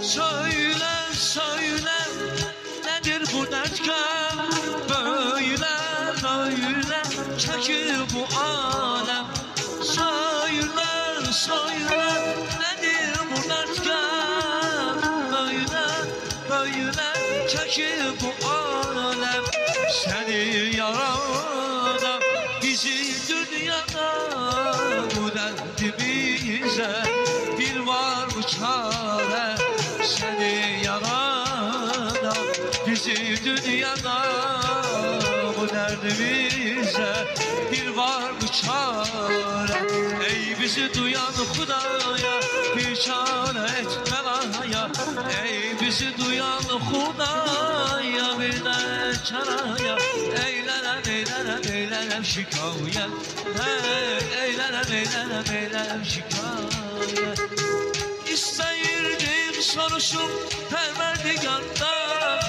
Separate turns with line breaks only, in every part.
Söyle söyle nedir bu dertken, böyle böyle çekir bu alem. Söyle söyle nedir bu dertken, böyle böyle çekir bu alem. Seni yaradan bizi dünyada, bu derdimize bir var mı çare? Seni yaradan bizi dünyada, bu derdimize bir var mı çare? Ey bizi duyan Hudaya bir çare et belaya. Ey bizi duyan Hudaya bir de çaraya. Eylelem eylelem eylelem şikayet. Eylelem eylelem eylelem şikayet. İsteyirdim soruşum Perverdigar'dan,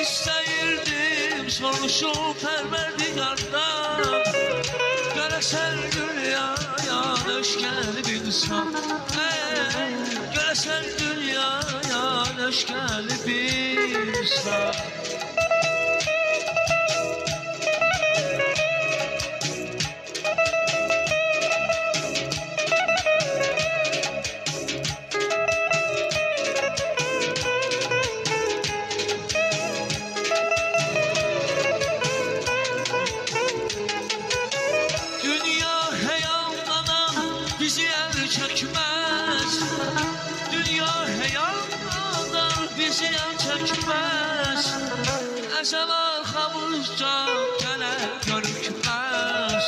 İsteyirdim soruşum Perverdigar'dan. Göresen dünyaya neşkel bir insan, göresen dünyaya neşkel bir insan. Bizi el çekmez, dünya heyanlar bizi el çekmez. Ezel arkamızca gene görükmez,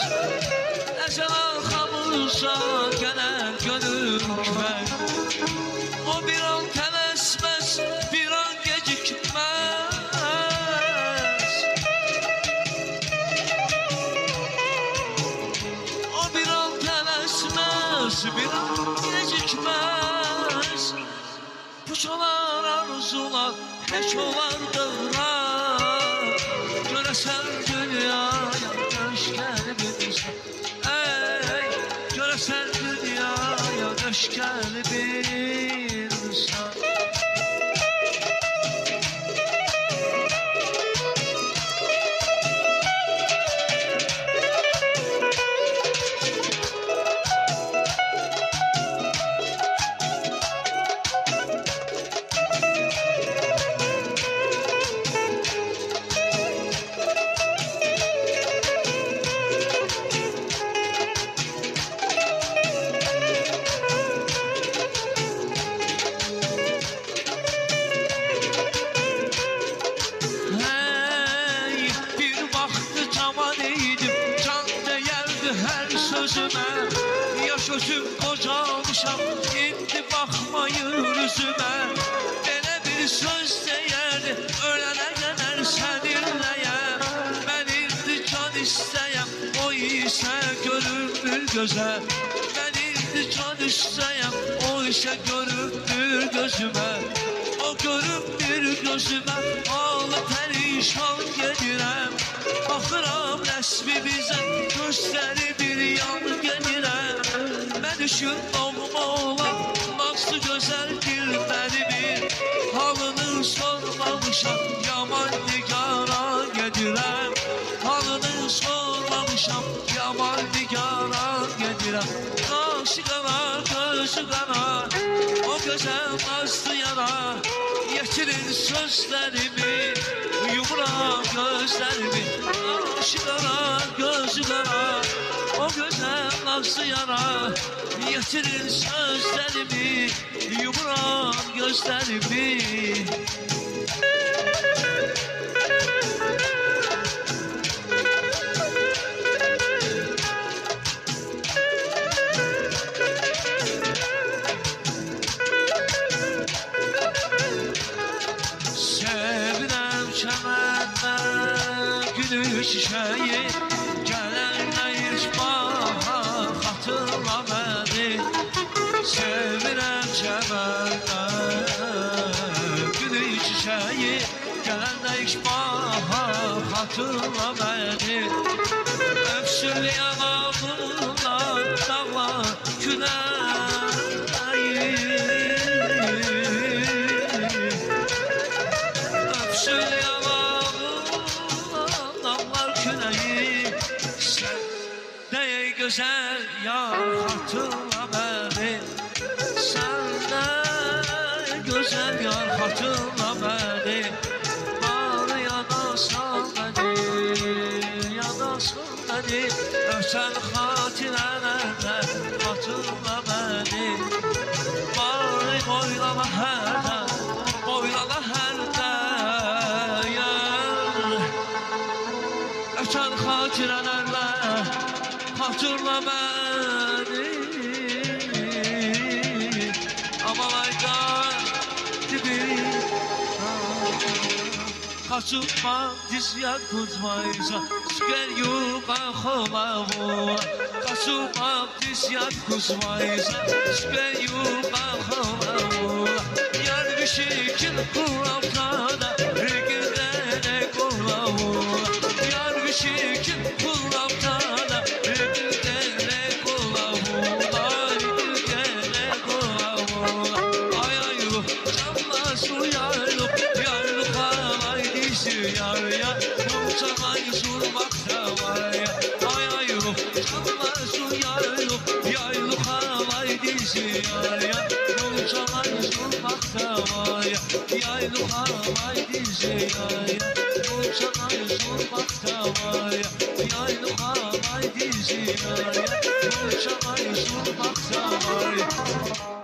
ezel arkamızca gene görükmez. O bir an tevesmez, bir an gecikmez. O bir an tevesmez, bir an gecikmez. Puçalar arzular hiç olardır ha. Göresen dünyaya neşkel bir insan, ey göresen dünyaya neşkel bir insan. Yaş özüm qocalmışam, indi baxmayır üzümə. Belə bir söz deyərdi, ölənə qədər səninləyəm. Mən indi can istəyəm, o isə görünmür gözə. Mən indi can istəyəm, o isə görünmür gözümə. O görünmür gözümə, halı pərişan gedirəm. Baxıram rəsmimizə, göstəri bir yan gedirəm. Mən üçün doğma olan nazlı gözəl dilbərimi, halını sormamışam, yaman nigara gedirəm. Halını sormamışam, yaman nigara gedirəm. Qaşı qanar, gözü qanar, o gözəl nazlı yana. Yetirin sözlərimi, yumuram gözlərimi. Qaşı qanar, gözü qanar, o gözəl nazlı yana. Yetirin sözlərimi, yumuram gözlərimi. Sevirəm çəməndən gülü çiçəyi, gələndə ilk bahar xatırla məni. Sevirəm çəməndən gülü çiçəyi, gələndə ilk bahar xatırla məni. Öpsün yanağından dağlar küləyi. güzel yar hatırla beni. Bana yanarsan beni, yanarsan beni. Öten hatirələrlə hatırla beni. Bari boylama hərdən, boylama hərdən yar. Öten hatirələrlə hatırla beni. Aman aydan dibi kaçırma diz yakutmaysa Süker yuka kolavu Kaçırma diz yakutmaysa Süker yuka kolavu Yar bir şekil kulaktada Rigildene kolavu Yar bir şekil kulaktada Rigildene kolavu Rigildene kolavu Ay ay canla su yarlık Yarlık alay dişi yar ya Yoksa sulmakta var ya Ay ay canla su yarlık Yarlık alay dişi yar ya Yoksa sulmakta var ya Yarlık alay dişi yar ya Yoksa sulmakta var ya Yarlık alay dişi yar ya Yoksa sulmakta var ya